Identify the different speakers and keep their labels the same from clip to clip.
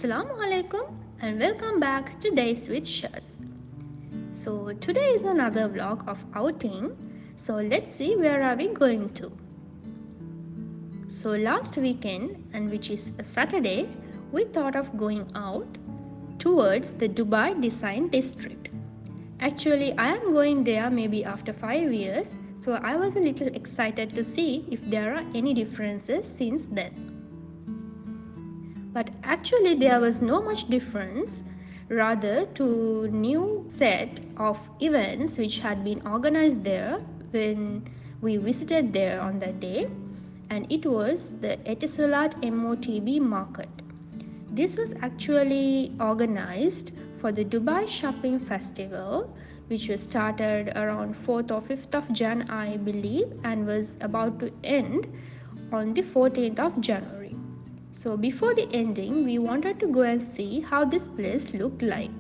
Speaker 1: Assalamu alaikum and welcome back to Days with Shaz. So today is another vlog of outing. So let's see where are we going to. So last weekend, and which is a Saturday, we thought of going out towards the Dubai Design District. Actually, I am going there maybe after 5 years, so I was a little excited to see if there are any differences since then. But actually there was no much difference, rather to new set of events which had been organized there when we visited there on that day, and it was the Etisalat MOTB Market. This was actually organized for the Dubai Shopping Festival, which was started around 4th or 5th of Jan I believe, and was about to end on the 14th of January. So before the ending, we wanted to go and see how this place looked like.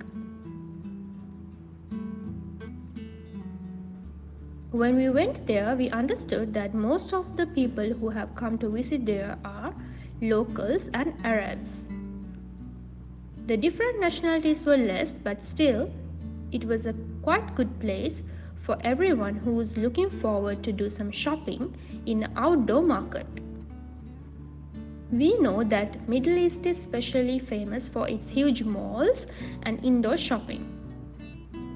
Speaker 1: When we went there, we understood that most of the people who have come to visit there are locals and Arabs. The different nationalities were less, but still, it was a quite good place for everyone who was looking forward to do some shopping in an outdoor market. We know that Middle East is especially famous for its huge malls and indoor shopping.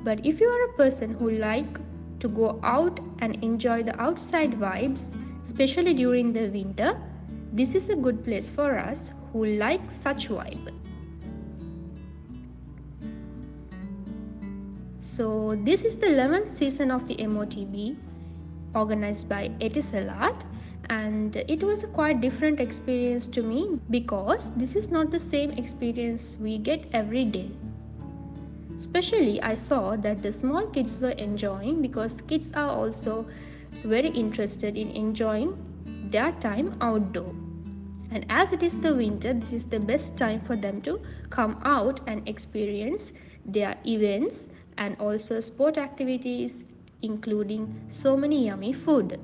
Speaker 1: But if you are a person who like to go out and enjoy the outside vibes, especially during the winter, this is a good place for us who like such vibe. So this is the 11th season of the MOTB organized by Etisalat, and it was a quite different experience to me because this is not the same experience we get every day. Especially I saw that the small kids were enjoying, because kids are also very interested in enjoying their time outdoor. And as it is the winter, this is the best time for them to come out and experience their events and also sport activities, including so many yummy food.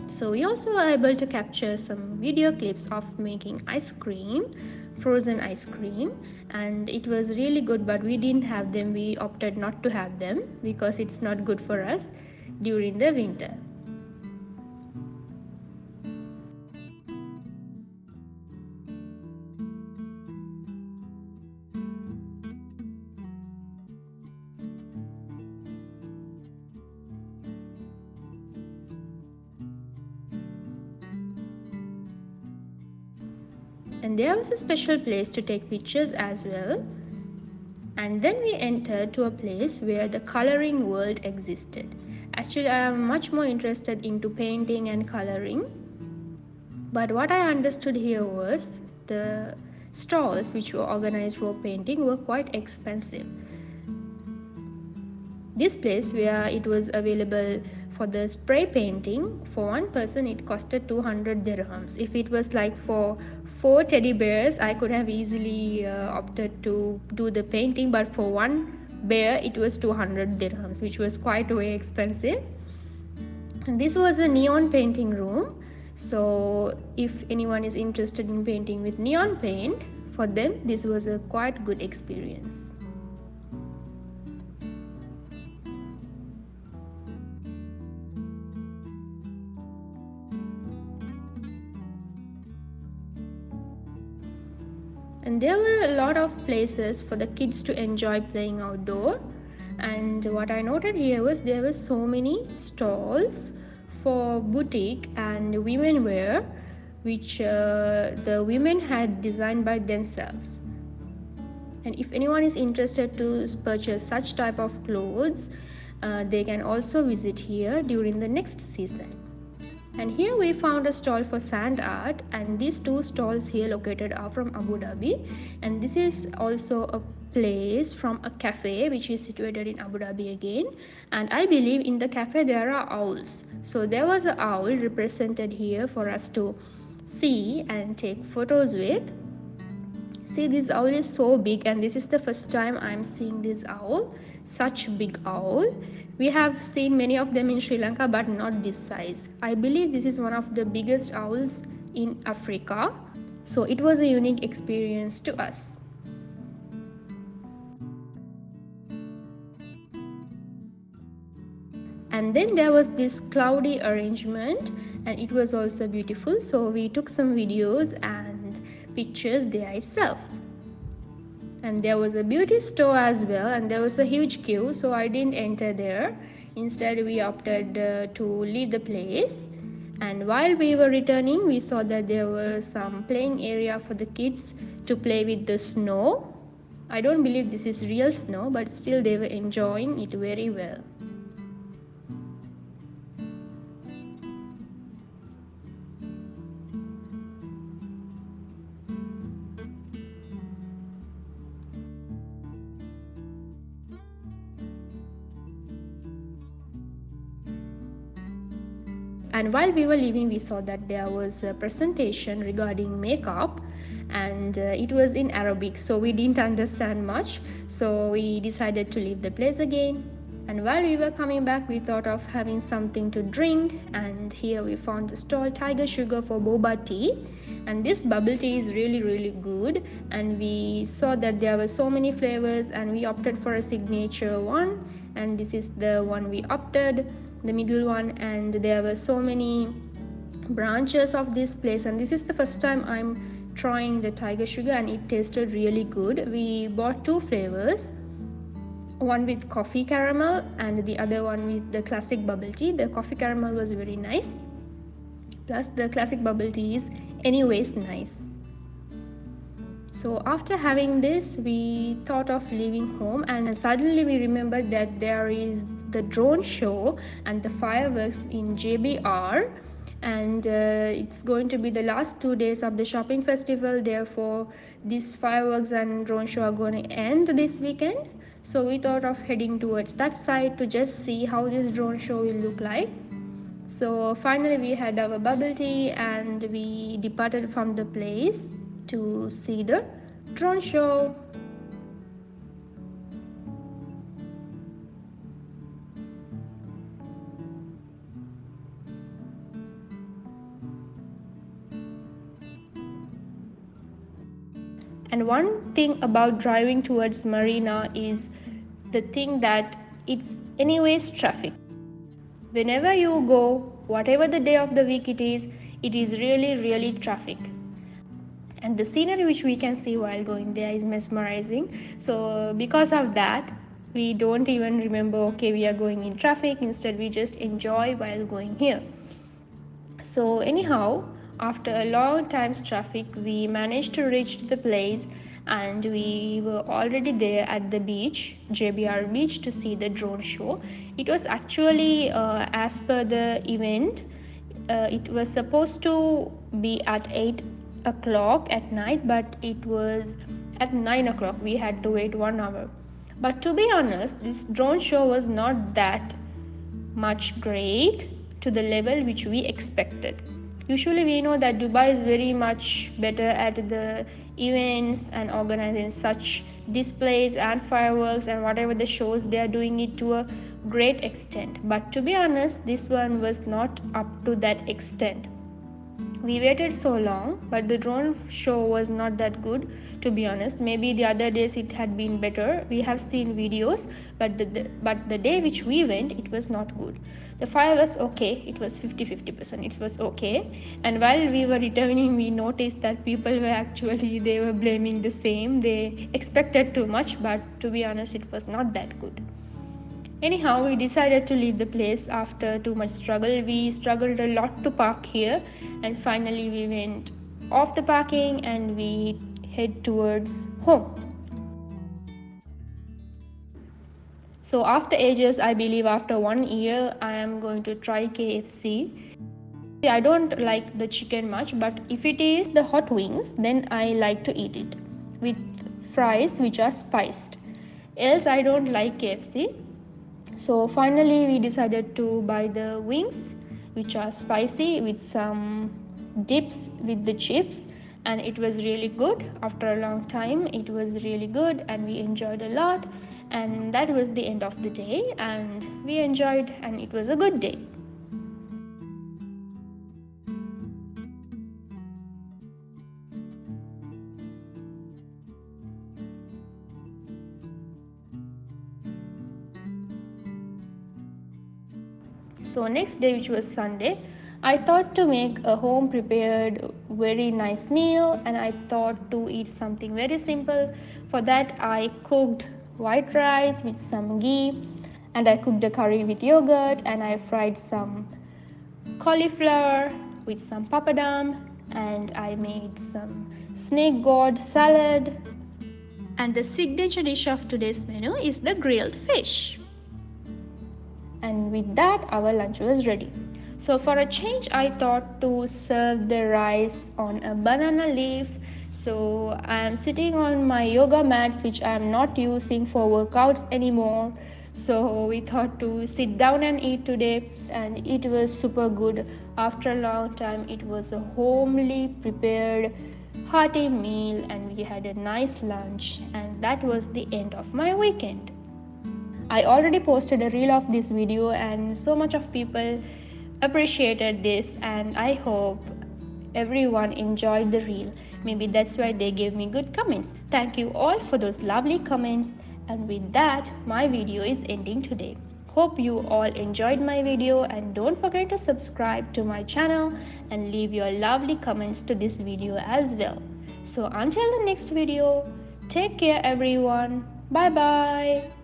Speaker 1: So we also were able to capture some video clips of making ice cream, frozen ice cream, and it was really good, but we didn't have them. We opted not to have them because it's not good for us during the winter. And there was a special place to take pictures as well. And then we entered to a place where the coloring world existed. Actually, I am much more interested into painting and coloring. But what I understood here was the stalls which were organized for painting were quite expensive. This place where it was available for the spray painting, for one person it costed 200 dirhams. If it was like for 4 teddy bears, I could have easily opted to do the painting, but for one bear it was 200 dirhams, which was quite way expensive. And this was a neon painting room, so if anyone is interested in painting with neon paint, for them this was a quite good experience. And there were a lot of places for the kids to enjoy playing outdoor. And what I noted here was there were so many stalls for boutique and women wear, which the women had designed by themselves. And if anyone is interested to purchase such type of clothes, they can also visit here during the next season. And here we found a stall for sand art, and these two stalls here located are from Abu Dhabi, and this is also a place from a cafe which is situated in Abu Dhabi again. And I believe in the cafe there are owls, so there was an owl represented here for us to see and take photos with. See, this owl is so big, and this is the first time I'm seeing this owl, such big owl. We have seen many of them in Sri Lanka, but not this size. I believe this is one of the biggest owls in Africa. So it was a unique experience to us. And then there was this cloudy arrangement, and it was also beautiful. So we took some videos and pictures there itself. And there was a beauty store as well, and there was a huge queue, so I didn't enter there. Instead, we opted to leave the place. And while we were returning, we saw that there was some playing area for the kids to play with the snow. I don't believe this is real snow, but still they were enjoying it very well. And while we were leaving, we saw that there was a presentation regarding makeup, and it was in Arabic, so we didn't understand much. So we decided to leave the place again. And while we were coming back, we thought of having something to drink, and here we found the stall Tiger Sugar for boba tea. And this bubble tea is really good, and we saw that there were so many flavors, and we opted for a signature one, and this is the one we opted, the middle one. And there were so many branches of this place, and this is the first time I'm trying the Tiger Sugar, and it tasted really good. We bought two flavors, one with coffee caramel and the other one with the classic bubble tea. The coffee caramel was very nice, plus the classic bubble tea is anyways nice. So after having this, we thought of leaving home, and suddenly we remembered that there is the drone show and the fireworks in JBR, and it's going to be the last 2 days of the shopping festival. Therefore, these fireworks and drone show are going to end this weekend. So we thought of heading towards that side to just see how this drone show will look like. So finally we had our bubble tea and we departed from the place to see the drone show. And one thing about driving towards Marina is the thing that it's anyways traffic. Whenever you go, whatever the day of the week it is really traffic. And the scenery which we can see while going there is mesmerizing. So because of that, we don't even remember, okay, we are going in traffic. Instead, we just enjoy while going here. So anyhow, after a long time's traffic, we managed to reach the place, and we were already there at the beach, JBR beach, to see the drone show. It was actually, as per the event, it was supposed to be at 8 o'clock at night, but it was at 9 o'clock. We had to wait 1 hour. But to be honest, this drone show was not that much great to the level which we expected. Usually we know that Dubai is very much better at the events and organizing such displays and fireworks and whatever the shows, they are doing it to a great extent. But to be honest, this one was not up to that extent. We waited so long, but the drone show was not that good, to be honest. Maybe the other days it had been better. We have seen videos, but the day which we went, it was not good. The fire was okay. It was 50%. It was okay. And while we were returning, we noticed that people were they were blaming the same. They expected too much, but to be honest, it was not that good. Anyhow, we decided to leave the place after too much struggle. We struggled a lot to park here, and finally we went off the parking and we head towards home. So after ages, I believe after 1 year, I am going to try KFC. I don't like the chicken much, but if it is the hot wings, then I like to eat it with fries which are spiced. Else I don't like KFC. So finally we decided to buy the wings which are spicy with some dips with the chips, and it was really good. After a long time, it was really good and we enjoyed a lot. And that was the end of the day, and we enjoyed, and it was a good day. So next day, which was Sunday, I thought to make a home prepared very nice meal, and I thought to eat something very simple. For that, I cooked white rice with some ghee, and I cooked a curry with yogurt, and I fried some cauliflower with some papadum, and I made some snake gourd salad. And the signature dish of today's menu is the grilled fish. And with that, our lunch was ready. So for a change, I thought to serve the rice on a banana leaf. So I am sitting on my yoga mats, which I am not using for workouts anymore. So we thought to sit down and eat today, and it was super good. After a long time, it was a homely prepared hearty meal, and we had a nice lunch, and that was the end of my weekend. I already posted a reel of this video, and so much of people appreciated this, and I hope everyone enjoyed the reel. Maybe that's why they gave me good comments. Thank you all for those lovely comments, and with that, my video is ending today. Hope you all enjoyed my video, and don't forget to subscribe to my channel and leave your lovely comments to this video as well. So until the next video, take care everyone. Bye bye.